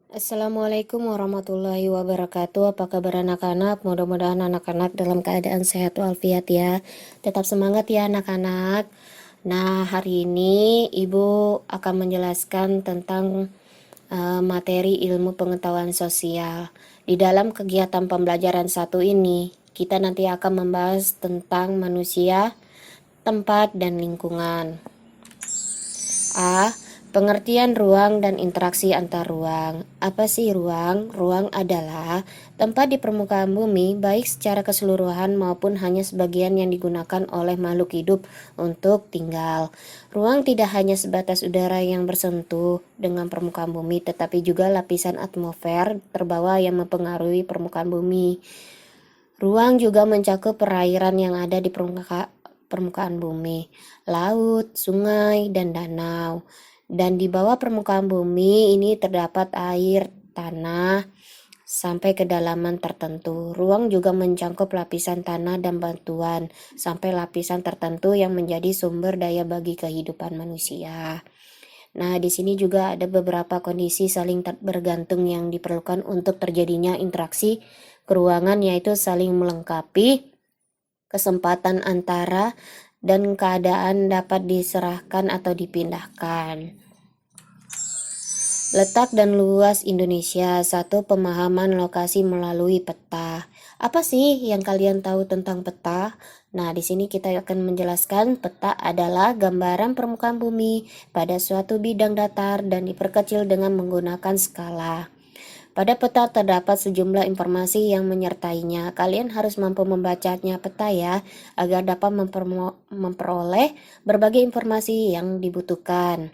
Assalamualaikum warahmatullahi wabarakatuh. Apa kabar anak-anak? Mudah-mudahan anak-anak dalam keadaan sehat walafiat ya. Tetap semangat ya anak-anak. Nah, hari ini Ibu akan menjelaskan tentang materi ilmu pengetahuan sosial. Di dalam kegiatan pembelajaran satu ini, kita nanti akan membahas tentang manusia, tempat, dan lingkungan. A. Pengertian ruang dan interaksi antar ruang. Apa sih ruang? Ruang adalah tempat di permukaan bumi, baik secara keseluruhan maupun hanya sebagian yang digunakan oleh makhluk hidup untuk tinggal. Ruang tidak hanya sebatas udara yang bersentuh dengan permukaan bumi, tetapi juga lapisan atmosfer terbawah yang mempengaruhi permukaan bumi. Ruang juga mencakup perairan yang ada di permukaan bumi, laut, sungai, dan danau. Dan di bawah permukaan bumi ini terdapat air, tanah, sampai kedalaman tertentu. Ruang juga mencakup lapisan tanah dan batuan, sampai lapisan tertentu yang menjadi sumber daya bagi kehidupan manusia. Nah, di sini juga ada beberapa kondisi saling bergantung yang diperlukan untuk terjadinya interaksi keruangan, yaitu saling melengkapi, kesempatan antara, dan keadaan dapat diserahkan atau dipindahkan. Letak dan luas Indonesia. Satu, pemahaman lokasi melalui peta. Apa sih yang kalian tahu tentang peta? Nah, di sini kita akan menjelaskan peta adalah gambaran permukaan bumi pada suatu bidang datar dan diperkecil dengan menggunakan skala. Pada peta terdapat sejumlah informasi yang menyertainya. Kalian harus mampu membacanya peta ya, agar dapat memperoleh berbagai informasi yang dibutuhkan.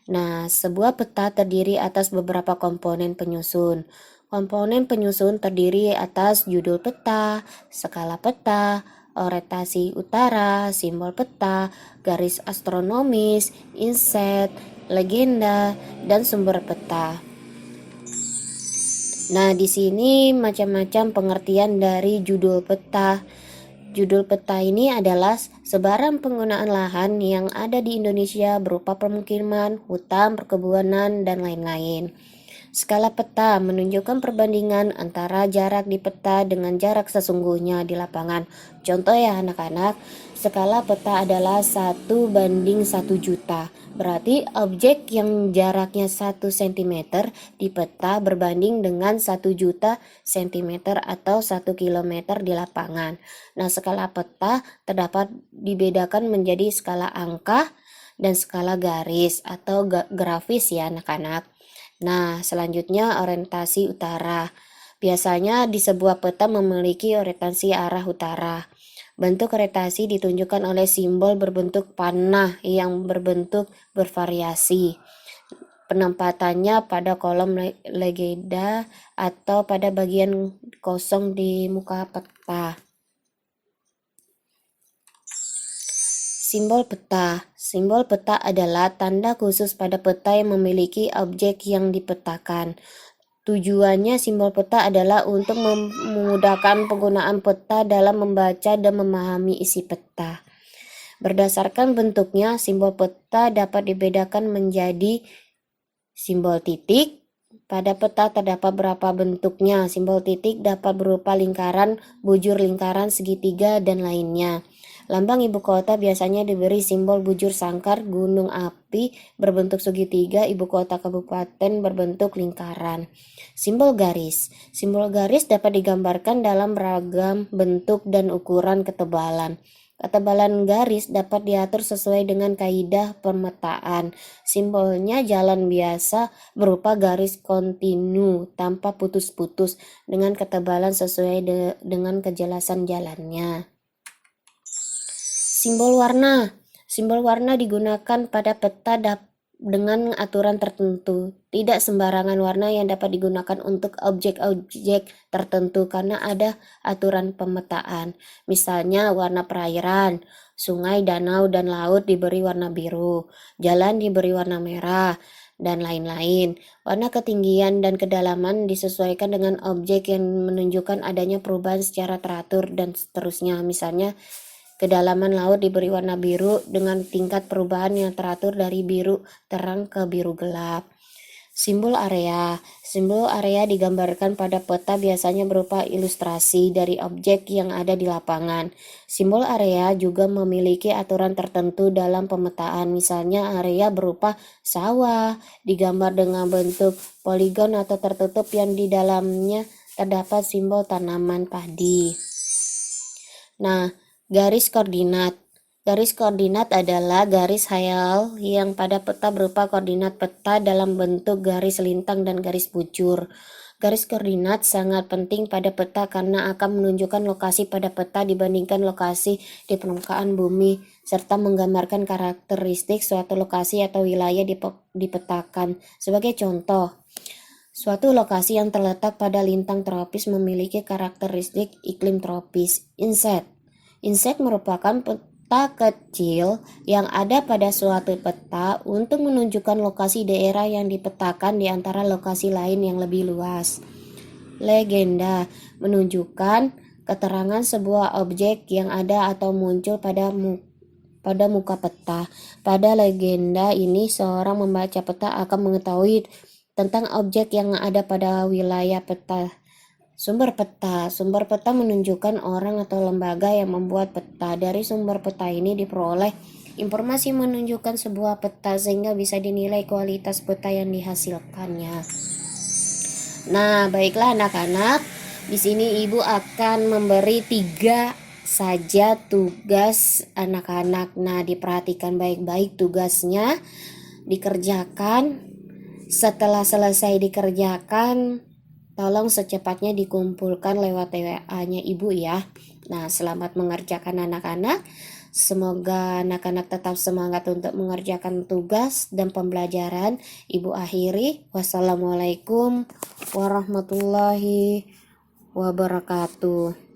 Nah, sebuah peta terdiri atas beberapa komponen penyusun. Komponen penyusun terdiri atas judul peta, skala peta, orientasi utara, simbol peta, garis astronomis, inset, legenda, dan sumber peta. Nah, di sini macam-macam pengertian dari judul peta. Judul peta ini adalah sebaran penggunaan lahan yang ada di Indonesia berupa permukiman, hutan, perkebunan, dan lain-lain. Skala peta menunjukkan perbandingan antara jarak di peta dengan jarak sesungguhnya di lapangan. Contoh ya anak-anak, skala peta adalah 1:1.000.000. Berarti objek yang jaraknya 1 cm di peta berbanding dengan 1 juta cm atau 1 km di lapangan. Nah, skala peta terdapat dibedakan menjadi skala angka dan skala garis atau grafis ya anak-anak. Nah, selanjutnya orientasi utara. Biasanya di sebuah peta memiliki orientasi arah utara. Bentuk orientasi ditunjukkan oleh simbol berbentuk panah yang berbentuk bervariasi. Penempatannya pada kolom legenda atau pada bagian kosong di muka peta. Simbol peta. Simbol peta adalah tanda khusus pada peta yang memiliki objek yang dipetakan. Tujuannya simbol peta adalah untuk memudahkan penggunaan peta dalam membaca dan memahami isi peta. Berdasarkan bentuknya, simbol peta dapat dibedakan menjadi simbol titik. Pada peta terdapat beberapa bentuknya. Simbol titik dapat berupa lingkaran, bujur lingkaran, segitiga, dan lainnya. Lambang ibu kota biasanya diberi simbol bujur sangkar, gunung api berbentuk segitiga, ibu kota kabupaten berbentuk lingkaran. Simbol garis. Simbol garis dapat digambarkan dalam beragam bentuk dan ukuran ketebalan. Ketebalan garis dapat diatur sesuai dengan kaidah pemetaan. Simbolnya jalan biasa berupa garis kontinu tanpa putus-putus dengan ketebalan sesuai dengan kejelasan jalannya. Simbol warna. Simbol warna digunakan pada peta dengan aturan tertentu. Tidak sembarangan warna yang dapat digunakan untuk objek-objek tertentu karena ada aturan pemetaan. Misalnya warna perairan, sungai, danau, dan laut diberi warna biru, jalan diberi warna merah, dan lain-lain. Warna ketinggian dan kedalaman disesuaikan dengan objek yang menunjukkan adanya perubahan secara teratur dan seterusnya. Misalnya, kedalaman laut diberi warna biru dengan tingkat perubahan yang teratur dari biru terang ke biru gelap. Simbol area. Simbol area digambarkan pada peta biasanya berupa ilustrasi dari objek yang ada di lapangan. Simbol area juga memiliki aturan tertentu dalam pemetaan. Misalnya area berupa sawah, digambar dengan bentuk poligon atau tertutup yang di dalamnya terdapat simbol tanaman padi. Nah, garis koordinat. Garis koordinat adalah garis hayal yang pada peta berupa koordinat peta dalam bentuk garis lintang dan garis bujur. Garis koordinat sangat penting pada peta karena akan menunjukkan lokasi pada peta dibandingkan lokasi di permukaan bumi, serta menggambarkan karakteristik suatu lokasi atau wilayah dipetakan. Sebagai contoh, suatu lokasi yang terletak pada lintang tropis memiliki karakteristik iklim tropis. Inset. Inset merupakan peta kecil yang ada pada suatu peta untuk menunjukkan lokasi daerah yang dipetakan di antara lokasi lain yang lebih luas. Legenda menunjukkan keterangan sebuah objek yang ada atau muncul pada muka peta. Pada legenda ini, seorang membaca peta akan mengetahui tentang objek yang ada pada wilayah peta. Sumber peta. Sumber peta menunjukkan orang atau lembaga yang membuat peta. Dari sumber peta ini diperoleh informasi menunjukkan sebuah peta sehingga bisa dinilai kualitas peta yang dihasilkannya. Nah, baiklah anak-anak. Di sini Ibu akan memberi 3 saja tugas anak-anak. Nah, diperhatikan baik-baik tugasnya, dikerjakan. Setelah selesai dikerjakan, tolong secepatnya dikumpulkan lewat WA-nya Ibu ya. Nah, selamat mengerjakan anak-anak. Semoga anak-anak tetap semangat untuk mengerjakan tugas dan pembelajaran. Ibu akhiri. Wassalamualaikum warahmatullahi wabarakatuh.